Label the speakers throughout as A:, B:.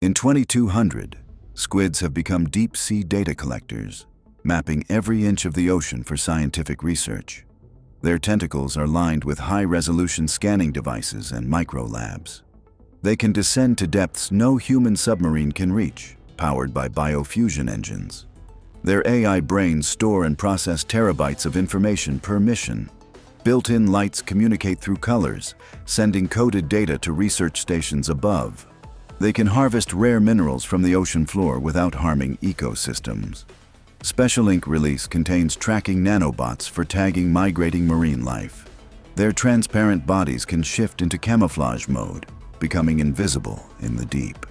A: In 2200, squids have become deep-sea data collectors, mapping every inch of the ocean for scientific research. Their tentacles are lined with high-resolution scanning devices and micro-labs. They can descend to depths no human submarine can reach, powered by biofusion engines. Their AI brains store and process terabytes of information per mission. Built-in lights communicate through colors, sending coded data to research stations above. They can harvest rare minerals from the ocean floor without harming ecosystems. Special Ink release contains tracking nanobots for tagging migrating marine life. Their transparent bodies can shift into camouflage mode, becoming invisible in the deep.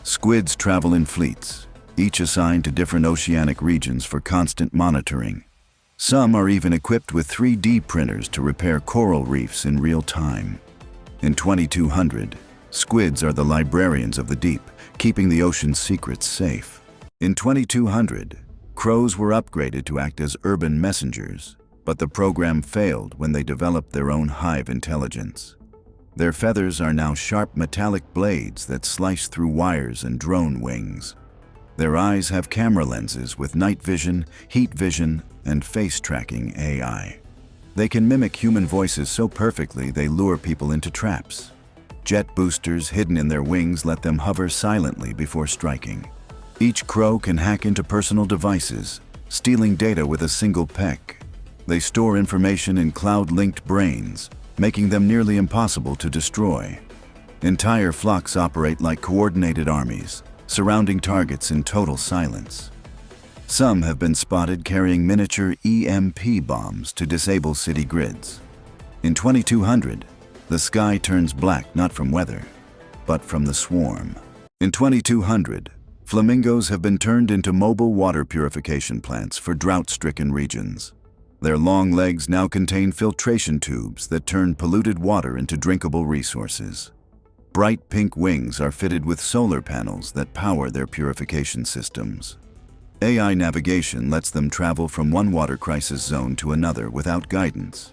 A: Squids travel in fleets, each assigned to different oceanic regions for constant monitoring. Some are even equipped with 3D printers to repair coral reefs in real time. In 2200, squids are the librarians of the deep, keeping the ocean's secrets safe. In 2200, crows were upgraded to act as urban messengers, but the program failed when they developed their own hive intelligence. Their feathers are now sharp metallic blades that slice through wires and drone wings. Their eyes have camera lenses with night vision, heat vision, and face-tracking AI. They can mimic human voices so perfectly they lure people into traps. Jet boosters hidden in their wings let them hover silently before striking. Each crow can hack into personal devices, stealing data with a single peck. They store information in cloud-linked brains, making them nearly impossible to destroy. Entire flocks operate like coordinated armies, surrounding targets in total silence. Some have been spotted carrying miniature EMP bombs to disable city grids. In 2200, the sky turns black not from weather, but from the swarm. In 2200, flamingos have been turned into mobile water purification plants for drought-stricken regions. Their long legs now contain filtration tubes that turn polluted water into drinkable resources. Bright pink wings are fitted with solar panels that power their purification systems. AI navigation lets them travel from one water crisis zone to another without guidance.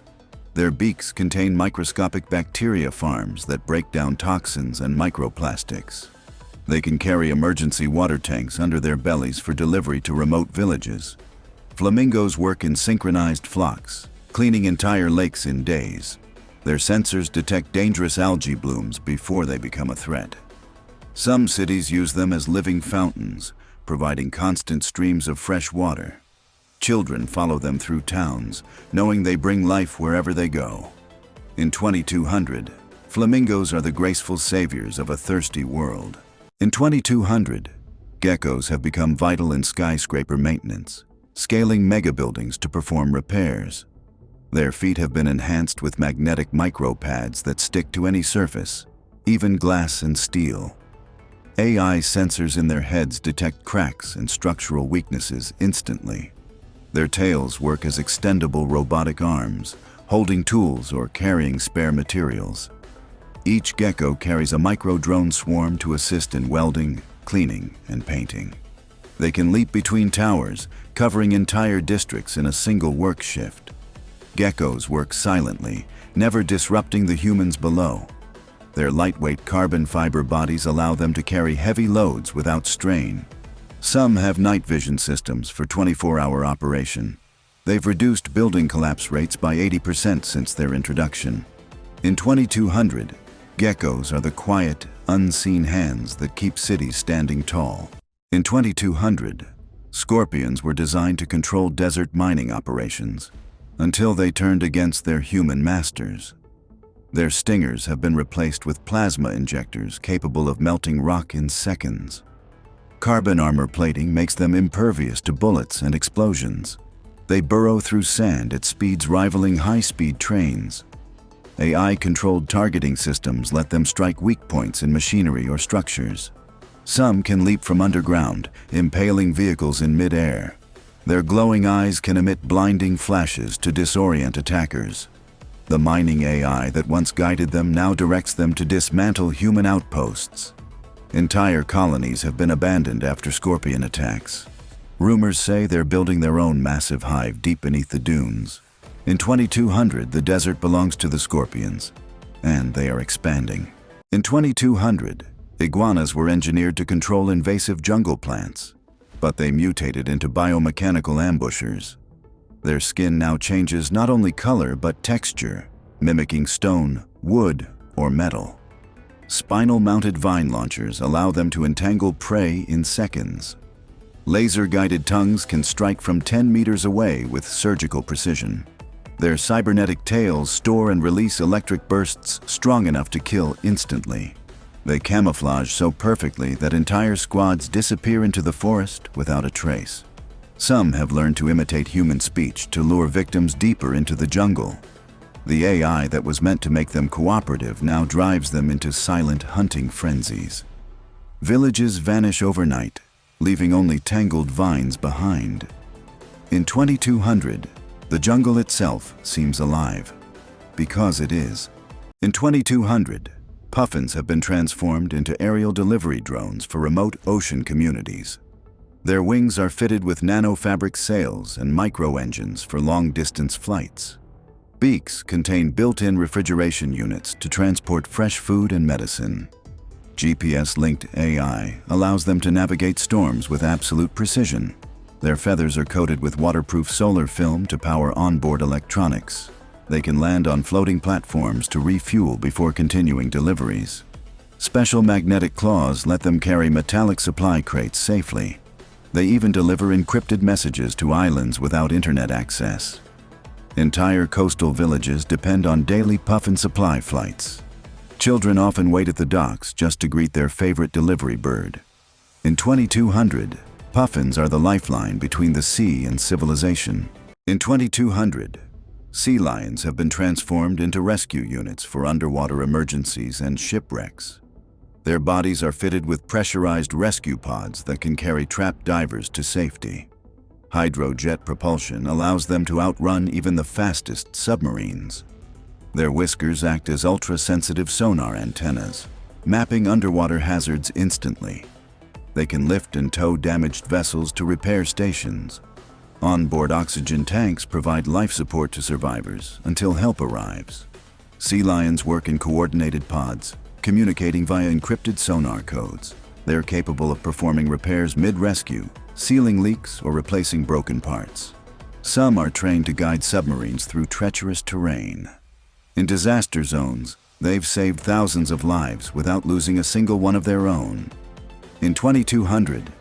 A: Their beaks contain microscopic bacteria farms that break down toxins and microplastics. They can carry emergency water tanks under their bellies for delivery to remote villages. Flamingos work in synchronized flocks, cleaning entire lakes in days. Their sensors detect dangerous algae blooms before they become a threat. Some cities use them as living fountains, providing constant streams of fresh water. Children follow them through towns, knowing they bring life wherever they go. In 2200, flamingos are the graceful saviors of a thirsty world. In 2200, geckos have become vital in skyscraper maintenance, scaling megabuildings to perform repairs. Their feet have been enhanced with magnetic micropads that stick to any surface, even glass and steel. AI sensors in their heads detect cracks and structural weaknesses instantly. Their tails work as extendable robotic arms, holding tools or carrying spare materials. Each gecko carries a micro-drone swarm to assist in welding, cleaning, and painting. They can leap between towers, covering entire districts in a single work shift. Geckos work silently, never disrupting the humans below. Their lightweight carbon fiber bodies allow them to carry heavy loads without strain. Some have night vision systems for 24-hour operation. They've reduced building collapse rates by 80% since their introduction. In 2200, geckos are the quiet, unseen hands that keep cities standing tall. In 2200, scorpions were designed to control desert mining operations, until they turned against their human masters. Their stingers have been replaced with plasma injectors capable of melting rock in seconds. Carbon armor plating makes them impervious to bullets and explosions. They burrow through sand at speeds rivaling high-speed trains. AI-controlled targeting systems let them strike weak points in machinery or structures. Some can leap from underground, impaling vehicles in mid-air. Their glowing eyes can emit blinding flashes to disorient attackers. The mining AI that once guided them now directs them to dismantle human outposts. Entire colonies have been abandoned after scorpion attacks. Rumors say they're building their own massive hive deep beneath the dunes. In 2200, the desert belongs to the scorpions, and they are expanding. In 2200, Iguanas were engineered to control invasive jungle plants, but they mutated into biomechanical ambushers. Their skin now changes not only color but texture, mimicking stone, wood, or metal. Spinal-mounted vine launchers allow them to entangle prey in seconds. Laser-guided tongues can strike from 10 meters away with surgical precision. Their cybernetic tails store and release electric bursts strong enough to kill instantly. They camouflage so perfectly that entire squads disappear into the forest without a trace. Some have learned to imitate human speech to lure victims deeper into the jungle. The AI that was meant to make them cooperative now drives them into silent hunting frenzies. Villages vanish overnight, leaving only tangled vines behind. In 2200, the jungle itself seems alive. Because it is. In 2200, puffins have been transformed into aerial delivery drones for remote ocean communities. Their wings are fitted with nanofabric sails and micro-engines for long-distance flights. Beaks contain built-in refrigeration units to transport fresh food and medicine. GPS-linked AI allows them to navigate storms with absolute precision. Their feathers are coated with waterproof solar film to power onboard electronics. They can land on floating platforms to refuel before continuing deliveries. Special magnetic claws let them carry metallic supply crates safely. They even deliver encrypted messages to islands without internet access. Entire coastal villages depend on daily puffin supply flights. Children often wait at the docks just to greet their favorite delivery bird. In 2200, puffins are the lifeline between the sea and civilization. In 2200, sea lions have been transformed into rescue units for underwater emergencies and shipwrecks. Their bodies are fitted with pressurized rescue pods that can carry trapped divers to safety. Hydrojet propulsion allows them to outrun even the fastest submarines. Their whiskers act as ultra-sensitive sonar antennas, mapping underwater hazards instantly. They can lift and tow damaged vessels to repair stations. Onboard oxygen tanks provide life support to survivors until help arrives. Sea lions work in coordinated pods, communicating via encrypted sonar codes. They're capable of performing repairs mid-rescue, sealing leaks, or replacing broken parts. Some are trained to guide submarines through treacherous terrain. In disaster zones, they've saved thousands of lives without losing a single one of their own. In 2200,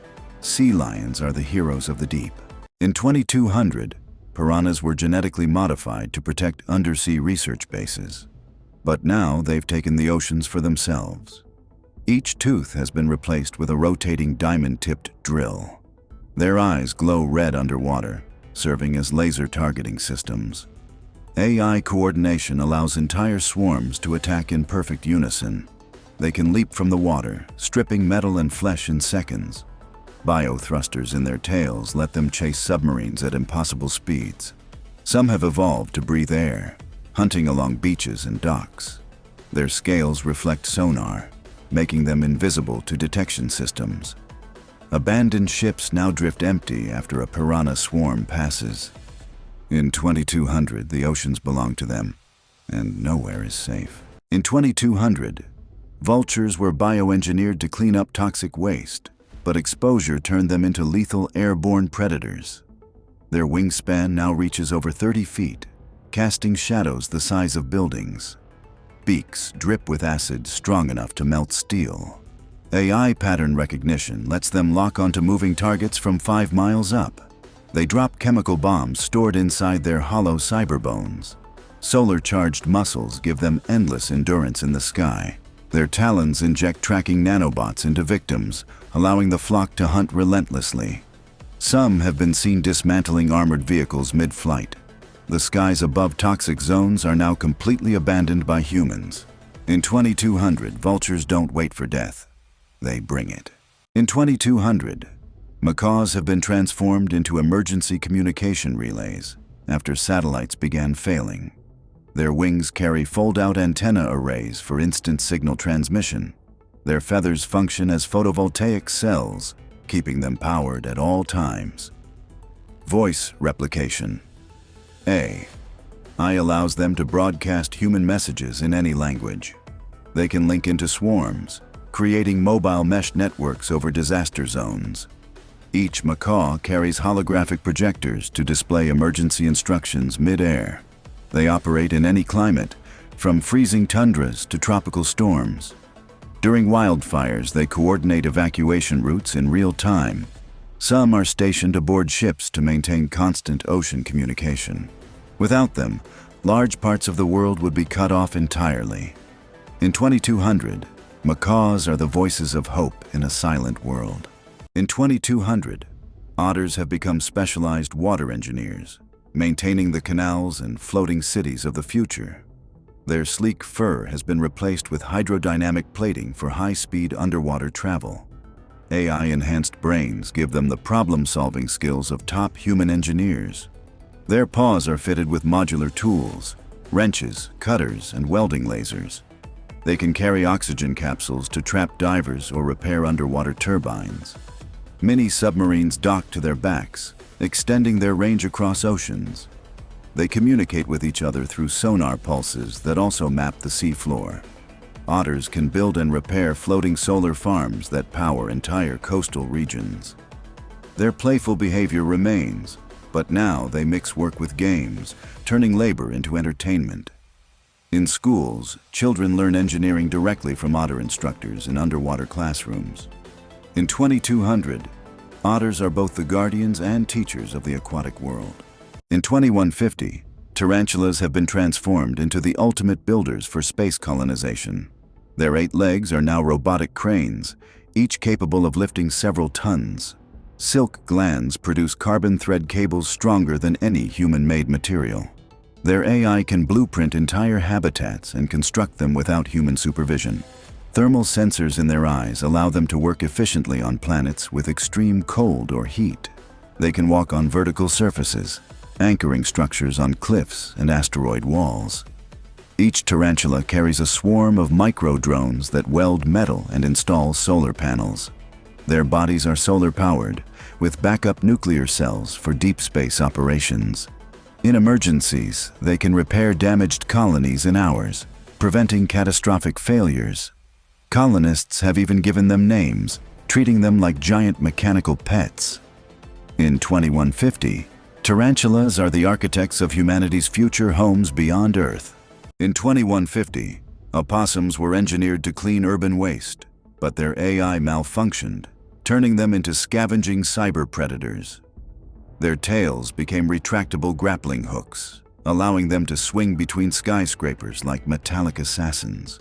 A: sea lions are the heroes of the deep. In 2200, piranhas were genetically modified to protect undersea research bases. But now they've taken the oceans for themselves. Each tooth has been replaced with a rotating diamond-tipped drill. Their eyes glow red underwater, serving as laser targeting systems. AI coordination allows entire swarms to attack in perfect unison. They can leap from the water, stripping metal and flesh in seconds. Biothrusters in their tails let them chase submarines at impossible speeds. Some have evolved to breathe air, hunting along beaches and docks. Their scales reflect sonar, making them invisible to detection systems. Abandoned ships now drift empty after a piranha swarm passes. In 2200, the oceans belong to them, and nowhere is safe. In 2200, vultures were bioengineered to clean up toxic waste, but exposure turned them into lethal airborne predators. Their wingspan now reaches over 30 feet, casting shadows the size of buildings. Beaks drip with acid strong enough to melt steel. AI pattern recognition lets them lock onto moving targets from 5 miles up. They drop chemical bombs stored inside their hollow cyberbones. Solar-charged muscles give them endless endurance in the sky. Their talons inject tracking nanobots into victims, allowing the flock to hunt relentlessly. Some have been seen dismantling armored vehicles mid-flight. The skies above toxic zones are now completely abandoned by humans. In 2200, vultures don't wait for death. They bring it. In 2200, macaws have been transformed into emergency communication relays after satellites began failing. Their wings carry fold-out antenna arrays for instant signal transmission. Their feathers function as photovoltaic cells, keeping them powered at all times. Voice replication. AI allows them to broadcast human messages in any language. They can link into swarms, creating mobile mesh networks over disaster zones. Each macaw carries holographic projectors to display emergency instructions mid-air. They operate in any climate, from freezing tundras to tropical storms. During wildfires, they coordinate evacuation routes in real time. Some are stationed aboard ships to maintain constant ocean communication. Without them, large parts of the world would be cut off entirely. In 2200, macaws are the voices of hope in a silent world. In 2200, otters have become specialized water engineers, maintaining the canals and floating cities of the future. Their sleek fur has been replaced with hydrodynamic plating for high-speed underwater travel. AI-enhanced brains give them the problem-solving skills of top human engineers. Their paws are fitted with modular tools, wrenches, cutters, and welding lasers. They can carry oxygen capsules to trap divers or repair underwater turbines. Many submarines dock to their backs, extending their range across oceans. They communicate with each other through sonar pulses that also map the seafloor. Otters can build and repair floating solar farms that power entire coastal regions. Their playful behavior remains, but now they mix work with games, turning labor into entertainment. In schools, children learn engineering directly from otter instructors in underwater classrooms. In 2200, otters are both the guardians and teachers of the aquatic world. In 2150, tarantulas have been transformed into the ultimate builders for space colonization. Their 8 legs are now robotic cranes, each capable of lifting several tons. Silk glands produce carbon thread cables stronger than any human-made material. Their AI can blueprint entire habitats and construct them without human supervision. Thermal sensors in their eyes allow them to work efficiently on planets with extreme cold or heat. They can walk on vertical surfaces, anchoring structures on cliffs and asteroid walls. Each tarantula carries a swarm of micro-drones that weld metal and install solar panels. Their bodies are solar-powered, with backup nuclear cells for deep space operations. In emergencies, they can repair damaged colonies in hours, preventing catastrophic failures. Colonists have even given them names, treating them like giant mechanical pets. In 2150, tarantulas are the architects of humanity's future homes beyond Earth. In 2150, opossums were engineered to clean urban waste, but their AI malfunctioned, turning them into scavenging cyber predators. Their tails became retractable grappling hooks, allowing them to swing between skyscrapers like metallic assassins.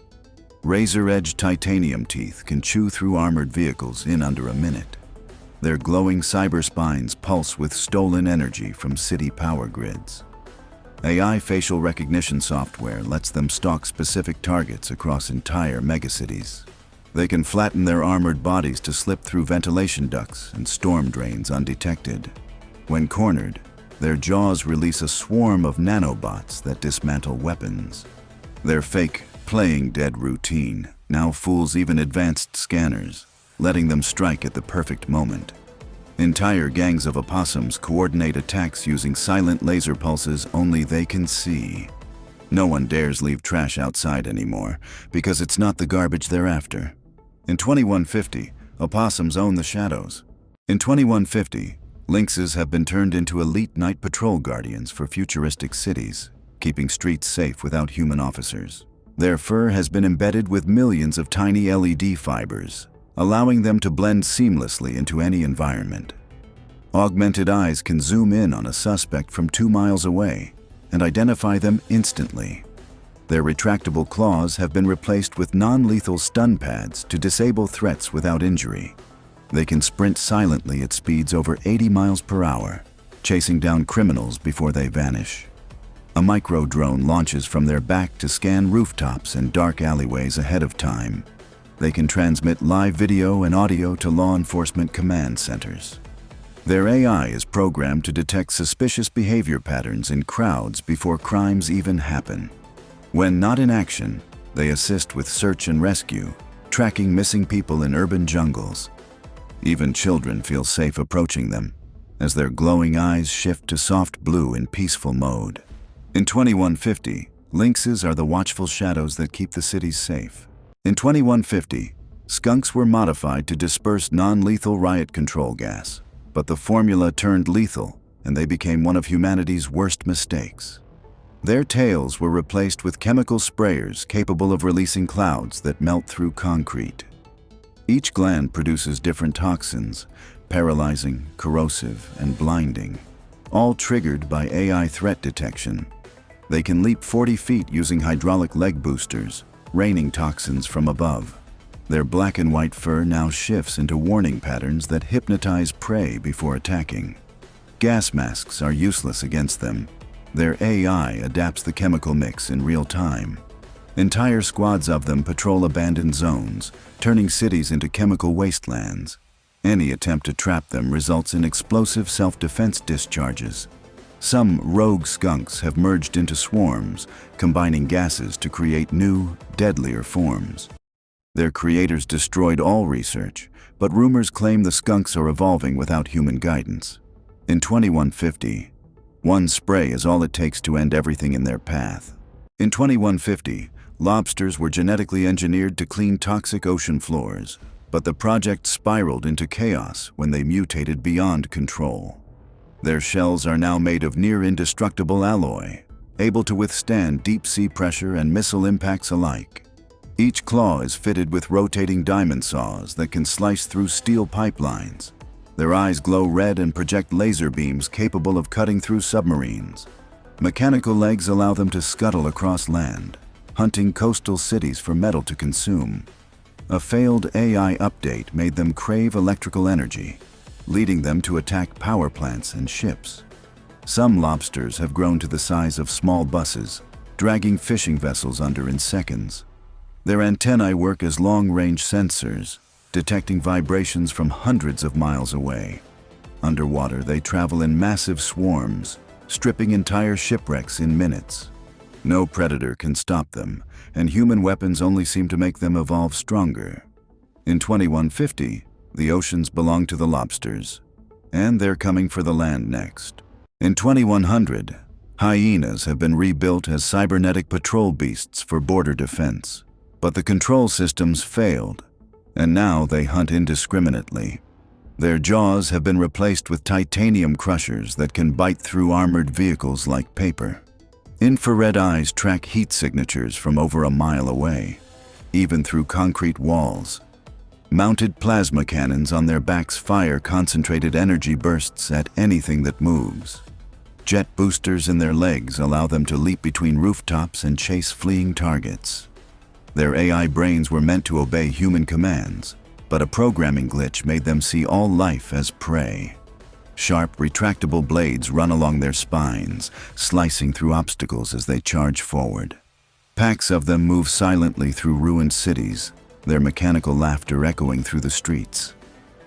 A: Razor-edged titanium teeth can chew through armored vehicles in under a minute. Their glowing cyber spines pulse with stolen energy from city power grids. AI facial recognition software lets them stalk specific targets across entire megacities. They can flatten their armored bodies to slip through ventilation ducts and storm drains undetected. When cornered, their jaws release a swarm of nanobots that dismantle weapons. Their fake, playing dead routine now fools even advanced scanners, letting them strike at the perfect moment. Entire gangs of opossums coordinate attacks using silent laser pulses only they can see. No one dares leave trash outside anymore, because it's not the garbage they're after. In 2150, opossums own the shadows. In 2150, lynxes have been turned into elite night patrol guardians for futuristic cities, keeping streets safe without human officers. Their fur has been embedded with millions of tiny LED fibers, allowing them to blend seamlessly into any environment. Augmented eyes can zoom in on a suspect from 2 miles away and identify them instantly. Their retractable claws have been replaced with non-lethal stun pads to disable threats without injury. They can sprint silently at speeds over 80 miles per hour, chasing down criminals before they vanish. A micro-drone launches from their back to scan rooftops and dark alleyways ahead of time. They can transmit live video and audio to law enforcement command centers. Their AI is programmed to detect suspicious behavior patterns in crowds before crimes even happen. When not in action, they assist with search and rescue, tracking missing people in urban jungles. Even children feel safe approaching them, as their glowing eyes shift to soft blue in peaceful mode. In 2150, lynxes are the watchful shadows that keep the cities safe. In 2150, Skunks were modified to disperse non-lethal riot control gas, but the formula turned lethal, and they became one of humanity's worst mistakes. Their tails were replaced with chemical sprayers capable of releasing clouds that melt through concrete. Each gland produces different toxins, paralyzing, corrosive, and blinding, all triggered by AI threat detection. They can leap 40 feet using hydraulic leg boosters, raining toxins from above. Their black and white fur now shifts into warning patterns that hypnotize prey before attacking. Gas masks are useless against them. Their AI adapts the chemical mix in real time. Entire squads of them patrol abandoned zones, turning cities into chemical wastelands. Any attempt to trap them results in explosive self-defense discharges. Some rogue skunks have merged into swarms, combining gases to create new, deadlier forms. Their creators destroyed all research, but rumors claim the skunks are evolving without human guidance. In 2150, one spray is all it takes to end everything in their path. In 2150, lobsters were genetically engineered to clean toxic ocean floors, but the project spiraled into chaos when they mutated beyond control. Their shells are now made of near-indestructible alloy, able to withstand deep-sea pressure and missile impacts alike. Each claw is fitted with rotating diamond saws that can slice through steel pipelines. Their eyes glow red and project laser beams capable of cutting through submarines. Mechanical legs allow them to scuttle across land, hunting coastal cities for metal to consume. A failed AI update made them crave electrical energy, leading them to attack power plants and ships. Some lobsters have grown to the size of small buses, dragging fishing vessels under in seconds. Their antennae work as long-range sensors, detecting vibrations from hundreds of miles away. Underwater, they travel in massive swarms, stripping entire shipwrecks in minutes. No predator can stop them, and human weapons only seem to make them evolve stronger. In 2150, the oceans belong to the lobsters, and they're coming for the land next. In 2100, hyenas have been rebuilt as cybernetic patrol beasts for border defense, but the control systems failed, and now they hunt indiscriminately. Their jaws have been replaced with titanium crushers that can bite through armored vehicles like paper. Infrared eyes track heat signatures from over a mile away, even through concrete walls. Mounted plasma cannons on their backs fire concentrated energy bursts at anything that moves. Jet boosters in their legs allow them to leap between rooftops and chase fleeing targets. Their AI brains were meant to obey human commands, but a programming glitch made them see all life as prey. Sharp, retractable blades run along their spines, slicing through obstacles as they charge forward. Packs of them move silently through ruined cities, their mechanical laughter echoing through the streets.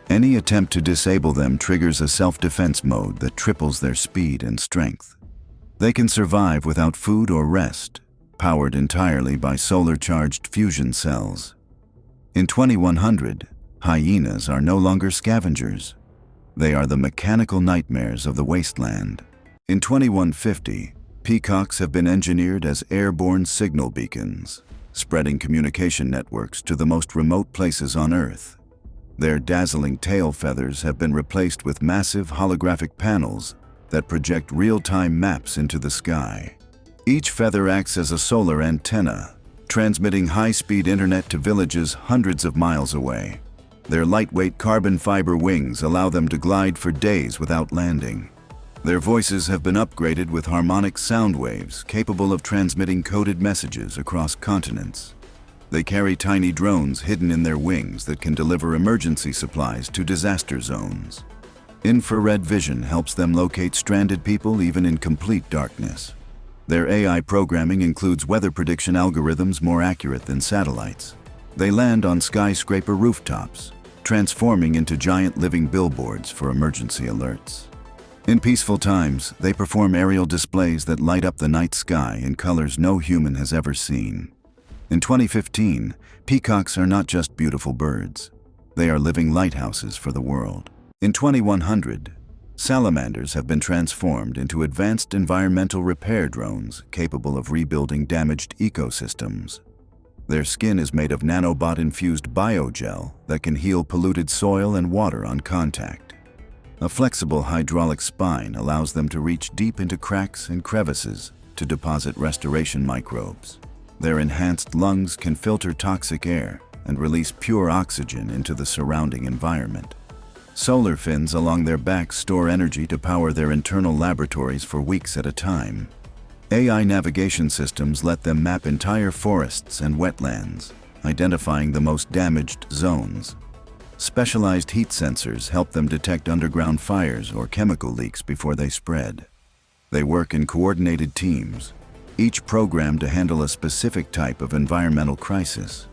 A: Any attempt to disable them triggers a self-defense mode that triples their speed and strength. They can survive without food or rest, powered entirely by solar-charged fusion cells. In 2100, hyenas are no longer scavengers. They are the mechanical nightmares of the wasteland. In 2150, peacocks have been engineered as airborne signal beacons, spreading communication networks to the most remote places on Earth. Their dazzling tail feathers have been replaced with massive holographic panels that project real-time maps into the sky. Each feather acts as a solar antenna, transmitting high-speed internet to villages hundreds of miles away. Their lightweight carbon fiber wings allow them to glide for days without landing. Their voices have been upgraded with harmonic sound waves capable of transmitting coded messages across continents. They carry tiny drones hidden in their wings that can deliver emergency supplies to disaster zones. Infrared vision helps them locate stranded people even in complete darkness. Their AI programming includes weather prediction algorithms more accurate than satellites. They land on skyscraper rooftops, transforming into giant living billboards for emergency alerts. In peaceful times, they perform aerial displays that light up the night sky in colors no human has ever seen. In 2015, peacocks are not just beautiful birds. They are living lighthouses for the world. In 2100, salamanders have been transformed into advanced environmental repair drones capable of rebuilding damaged ecosystems. Their skin is made of nanobot-infused biogel that can heal polluted soil and water on contact. A flexible hydraulic spine allows them to reach deep into cracks and crevices to deposit restoration microbes. Their enhanced lungs can filter toxic air and release pure oxygen into the surrounding environment. Solar fins along their backs store energy to power their internal laboratories for weeks at a time. AI navigation systems let them map entire forests and wetlands, identifying the most damaged zones. Specialized heat sensors help them detect underground fires or chemical leaks before they spread. They work in coordinated teams, each programmed to handle a specific type of environmental crisis.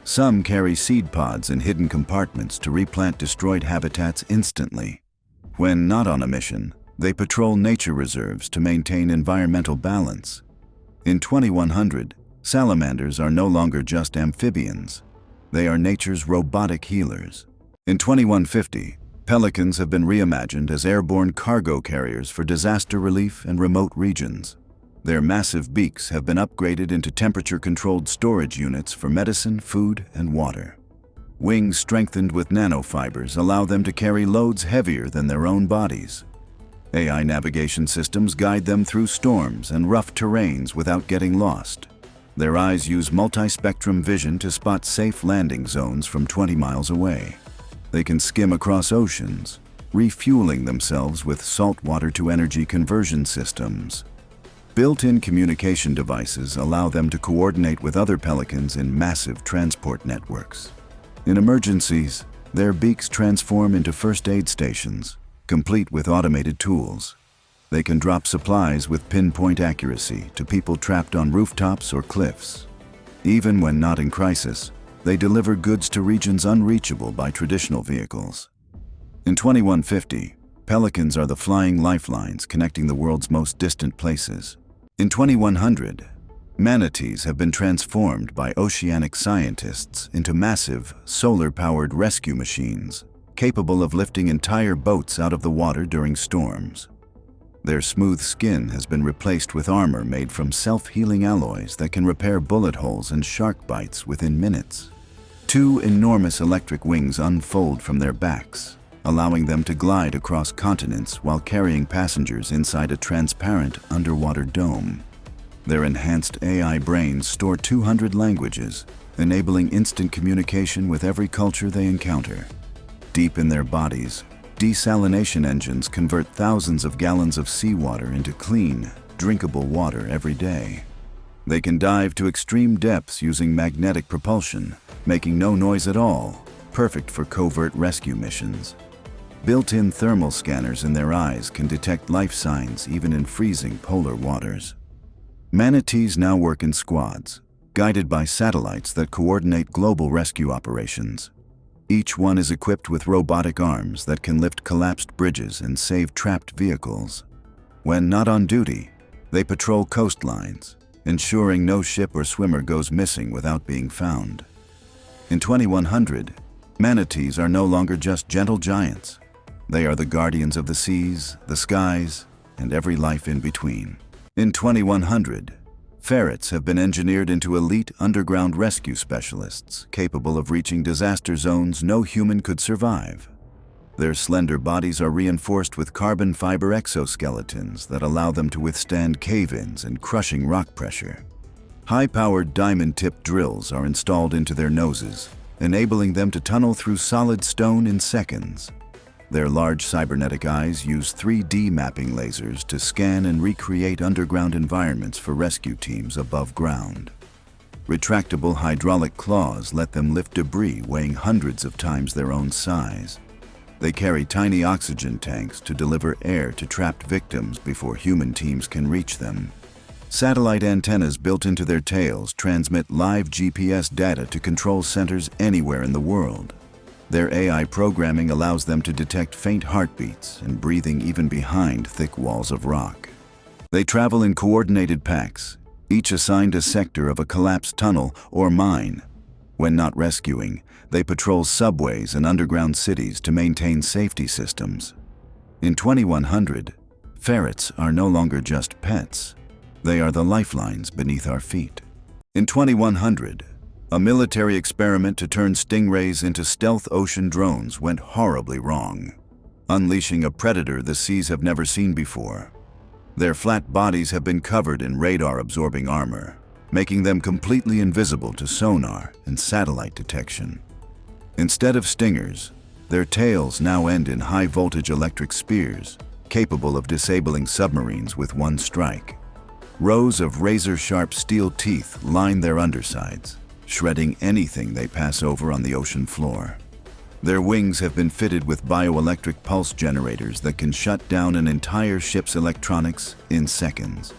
A: Some carry seed pods in hidden compartments to replant destroyed habitats instantly. When not on a mission, they patrol nature reserves to maintain environmental balance. In 2100, salamanders are no longer just amphibians. They are nature's robotic healers. In 2150, pelicans have been reimagined as airborne cargo carriers for disaster relief and remote regions. Their massive beaks have been upgraded into temperature-controlled storage units for medicine, food, and water. Wings strengthened with nanofibers allow them to carry loads heavier than their own bodies. AI navigation systems guide them through storms and rough terrains without getting lost. Their eyes use multi-spectrum vision to spot safe landing zones from 20 miles away. They can skim across oceans, refueling themselves with saltwater to energy conversion systems. Built-in communication devices allow them to coordinate with other pelicans in massive transport networks. In emergencies, their beaks transform into first aid stations, complete with automated tools. They can drop supplies with pinpoint accuracy to people trapped on rooftops or cliffs. Even when not in crisis, they deliver goods to regions unreachable by traditional vehicles. In 2150, pelicans are the flying lifelines connecting the world's most distant places. In 2100, manatees have been transformed by oceanic scientists into massive, solar-powered rescue machines, capable of lifting entire boats out of the water during storms. Their smooth skin has been replaced with armor made from self-healing alloys that can repair bullet holes and shark bites within minutes. Two enormous electric wings unfold from their backs, allowing them to glide across continents while carrying passengers inside a transparent underwater dome. Their enhanced AI brains store 200 languages, enabling instant communication with every culture they encounter. Deep in their bodies, desalination engines convert thousands of gallons of seawater into clean, drinkable water every day. They can dive to extreme depths using magnetic propulsion, making no noise at all, perfect for covert rescue missions. Built-in thermal scanners in their eyes can detect life signs even in freezing polar waters. Manatees now work in squads, guided by satellites that coordinate global rescue operations. Each one is equipped with robotic arms that can lift collapsed bridges and save trapped vehicles. When not on duty, they patrol coastlines, ensuring no ship or swimmer goes missing without being found. In 2100, manatees are no longer just gentle giants. They are the guardians of the seas, the skies, and every life in between. In 2100, ferrets have been engineered into elite underground rescue specialists capable of reaching disaster zones no human could survive. Their slender bodies are reinforced with carbon fiber exoskeletons that allow them to withstand cave-ins and crushing rock pressure. High-powered diamond-tipped drills are installed into their noses, enabling them to tunnel through solid stone in seconds. Their large cybernetic eyes use 3D mapping lasers to scan and recreate underground environments for rescue teams above ground. Retractable hydraulic claws let them lift debris weighing hundreds of times their own size. They carry tiny oxygen tanks to deliver air to trapped victims before human teams can reach them. Satellite antennas built into their tails transmit live GPS data to control centers anywhere in the world. Their AI programming allows them to detect faint heartbeats and breathing even behind thick walls of rock. They travel in coordinated packs, each assigned a sector of a collapsed tunnel or mine. When not rescuing, they patrol subways and underground cities to maintain safety systems. In 2100, ferrets are no longer just pets. They are the lifelines beneath our feet. In 2100, A military experiment to turn stingrays into stealth ocean drones went horribly wrong, unleashing a predator the seas have never seen before. Their flat bodies have been covered in radar-absorbing armor, making them completely invisible to sonar and satellite detection. Instead of stingers, their tails now end in high-voltage electric spears, capable of disabling submarines with one strike. Rows of razor-sharp steel teeth line their undersides, shredding anything they pass over on the ocean floor. Their wings have been fitted with bioelectric pulse generators that can shut down an entire ship's electronics in seconds.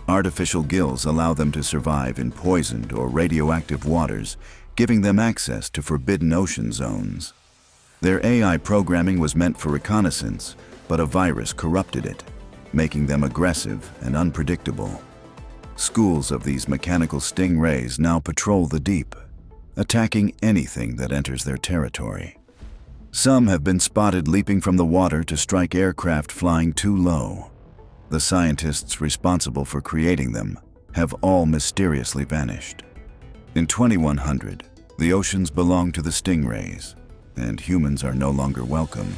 A: Artificial gills allow them to survive in poisoned or radioactive waters, giving them access to forbidden ocean zones. Their AI programming was meant for reconnaissance, but a virus corrupted it, making them aggressive and unpredictable. Schools of these mechanical stingrays now patrol the deep, attacking anything that enters their territory. Some have been spotted leaping from the water to strike aircraft flying too low. The scientists responsible for creating them have all mysteriously vanished. In 2100, the oceans belonged to the stingrays, and humans are no longer welcome.